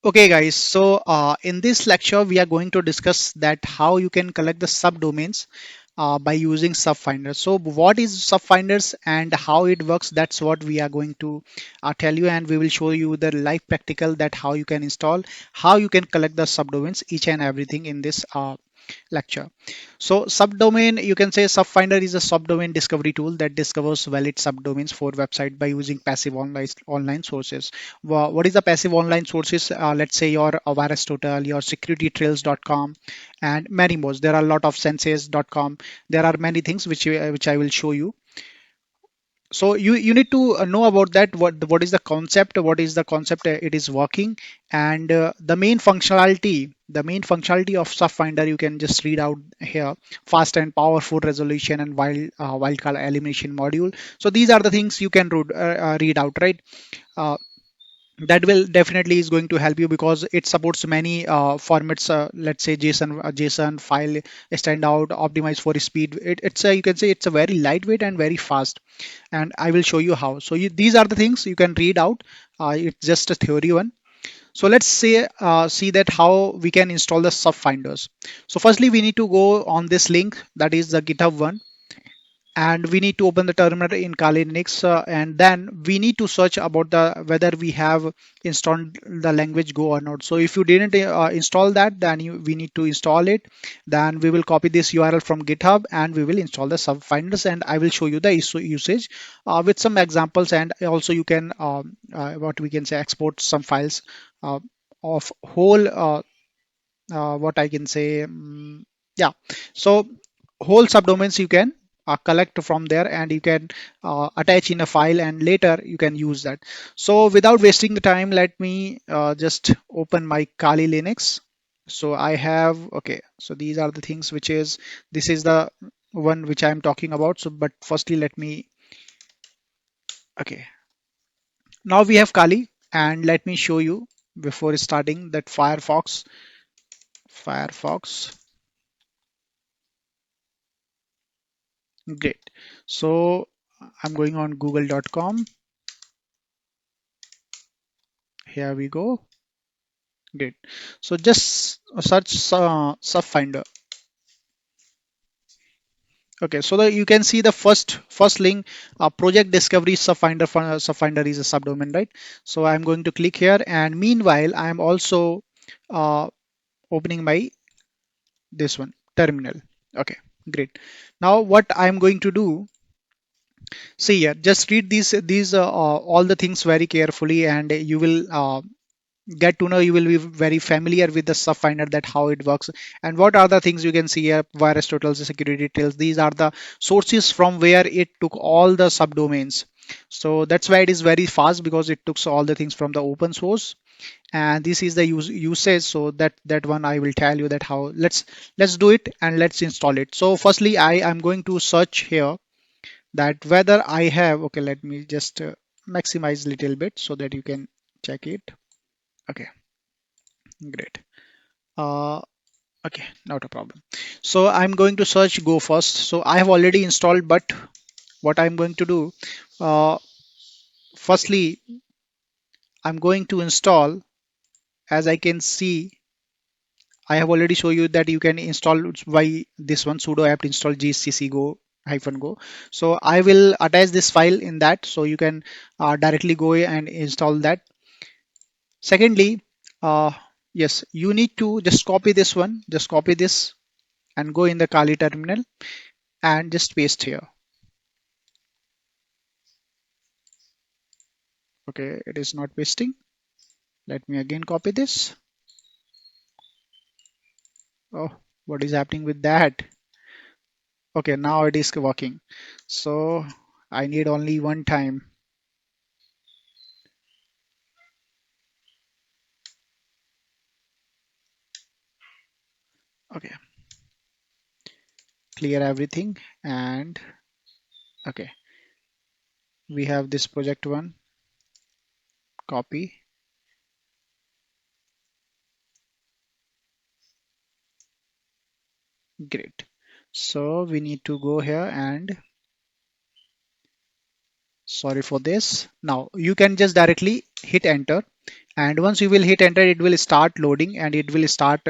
Okay guys, so in this lecture we are going to discuss that how you can collect the subdomains by using SubFinder. So what is SubFinders and how it works, that's what we are going to tell you, and we will show you the live practical that how you can install, how you can collect the subdomains, each and everything in this lecture. So subdomain, you can say SubFinder is a subdomain discovery tool that discovers valid subdomains for website by using passive online sources. What is the passive online sources? Let's say your Total, your securitytrails.com, and many more. There are a lot of senses.com. There are many things which I will show you. So you need to know about that, what is the concept, it is working, and the main functionality of SubFinder you can just read out here: fast and powerful resolution and wildcard elimination module. So these are the things you can read out, right? uh, that will definitely is going to help you because it supports many formats, let's say json file, standout, optimized for speed. It's a, you can say it's a very lightweight and very fast, and I will show you how. So these are the things you can read out. It's just a theory one. So let's say see that how we can install the subfinders. So firstly we need to go on this link, that is the GitHub one, and we need to open the terminal in Kali Linux, and then we need to search about the whether we have installed the language Go or not. So if you didn't install that, then we need to install it. Then we will copy this URL from GitHub and we will install the subfinders, and I will show you the usage with some examples, and also you can what we can say export some files uh, of whole what I can say. Yeah, so whole subdomains you can collect from there, and you can attach in a file, and later you can use that. So without wasting the time, let me just open my Kali Linux. So I have, okay, so these are the things which is, this is the one which I'm talking about. So but firstly let me, okay, now we have Kali, and let me show you before starting that Firefox. Great. So I'm going on google.com. Here we go. Great. So just search SubFinder. Okay, so you can see the first link, project discovery SubFinder. SubFinder is a subdomain, right? So I'm going to click here, and meanwhile I'm also uh, opening my this one terminal. Okay, great. Now what I'm going to do, see here, just read these all the things very carefully, and you will get to know, you will be very familiar with the SubFinder, that how it works. And what are the things you can see here: virus totals, security details. These are the sources from where it took all the subdomains. So that's why it is very fast, because it took all the things from the open source. And this is the usage. So that one I will tell you that how. Let's do it and let's install it. So firstly I am going to search here that whether I have, okay, let me just maximize little bit so that you can check it. Okay, great. uh, okay, not a problem. So I'm going to search Go first. So I have already installed, but what I'm going to do, uh, firstly I'm going to install. As I can see, I have already shown you that you can install by this one, sudo apt install gcc go hyphen go. So I will attach this file in that, so you can directly go and install that. Secondly, yes, you need to just copy this one, just copy this and go in the Kali terminal and just paste here. Okay, it is not pasting. Let me again copy this. Oh, what is happening with that? Okay, now it is working. So I need only one time. Okay, clear everything, and okay, we have this project one, copy. Great. So we need to go here, and sorry for this. Now you can just directly hit enter. and once you will hit enter, it will start loading and it will start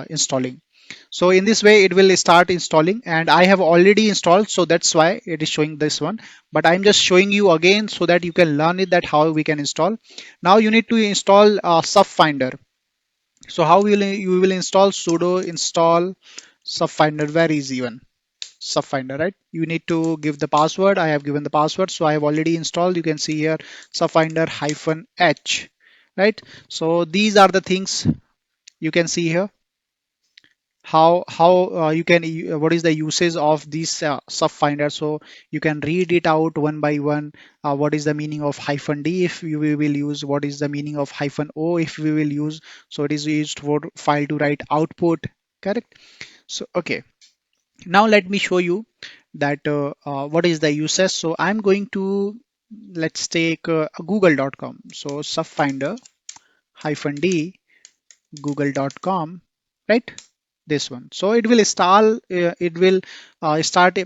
installing. So in this way it will start installing, and I have already installed, so that's why it is showing this one. But I'm just showing you again so that you can learn it, that how we can install. Now you need to install SubFinder. So how will you will install? Sudo install SubFinder. Very easy one. SubFinder, right? You need to give the password. I have given the password, so I have already installed. You can see here SubFinder -h, right? So these are the things you can see here. How you can what is the usage of this SubFinder? So you can read it out one by one. What is the meaning of -d if we will use? What is the meaning of -o if we will use? So it is used for file to write output, correct? So okay, now let me show you that what is the usage. So I'm going to, let's take google.com. So SubFinder -d google.com, right? This one. So it will install, it will start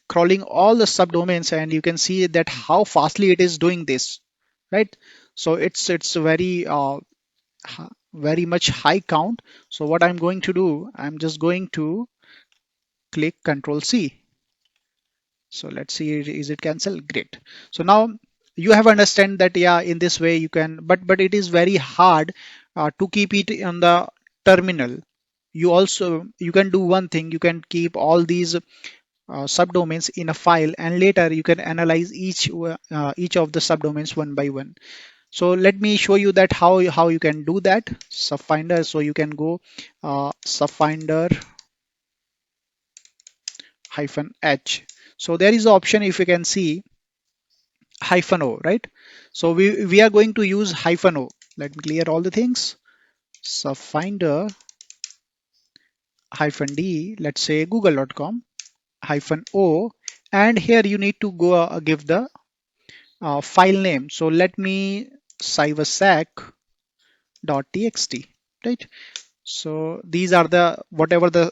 crawling all the subdomains, and you can see that how fastly it is doing this, right? So it's very very much high count. So what I'm going to do, I'm just going to click Control C. So let's see, is it cancel? Great. So now you have understand that, yeah, in this way you can, but it is very hard to keep it on the terminal. You can do one thing, you can keep all these subdomains in a file, and later you can analyze each of the subdomains one by one. So let me show you that how you can do that. SubFinder, so you can go SubFinder -h. So there is the option, if you can see, -o, right? So we are going to use -o. Let me clear all the things. SubFinder -d, let's say google.com -o, and here you need to go give the file name. So let me cybersec.txt, right? So these are the whatever the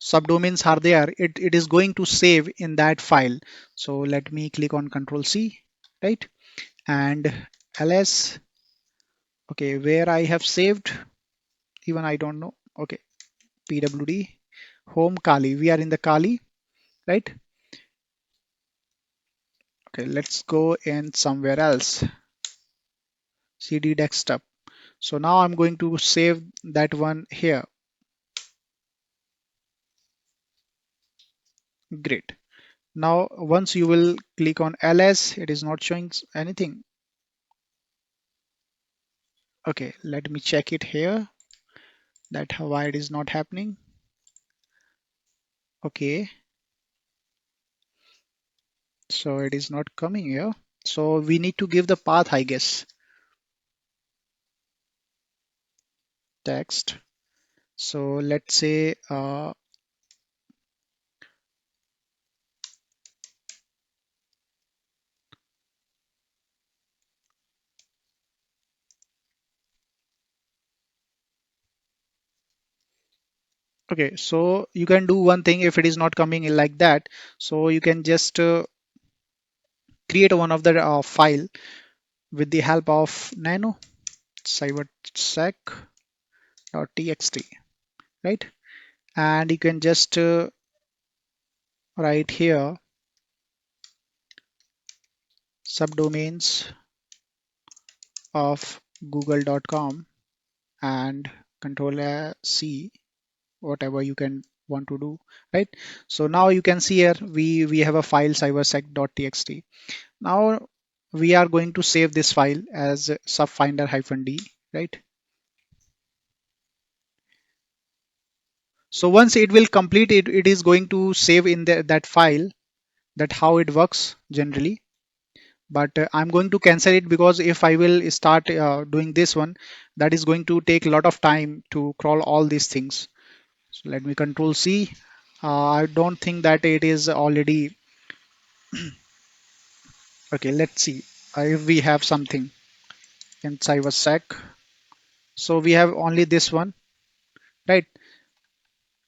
subdomains are there, it is going to save in that file. So let me click on Control C, right? And ls, okay, where I have saved, even I don't know. Okay, pwd home Kali, we are in the Kali, right? Okay, let's go in somewhere else, cd desktop. So now I'm going to save that one here. Great. Now once you will click on ls, it is not showing anything. Okay, let me check it here, that why it is not happening. Okay, so it is not coming here. So we need to give the path, I guess. Text. So let's say okay, so you can do one thing, if it is not coming in like that, so you can just create one of the file with the help of nano cybersec.txt, right? And you can just write here subdomains of google.com and Control C, whatever you can want to do, right? So now you can see here we have a file cybersec.txt. Now we are going to save this file as subfinder -d, right? So once it will complete it, it is going to save in that file. That how it works generally. But I'm going to cancel it, because if I will start doing this one, that is going to take a lot of time to crawl all these things. So let me Control C. I don't think that it is already okay. Let's see if we have something in cybersec. So we have only this one, right?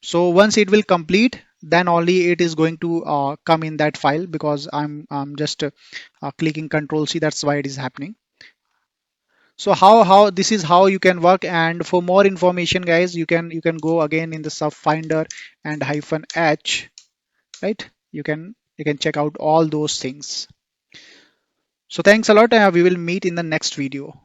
So once it will complete, then only it is going to come in that file, because I'm just clicking Control C. That's why it is happening. So how this is how you can work. And for more information, guys, you can go again in the SubFinder and -h, right? You can check out all those things. So thanks a lot. We will meet in the next video.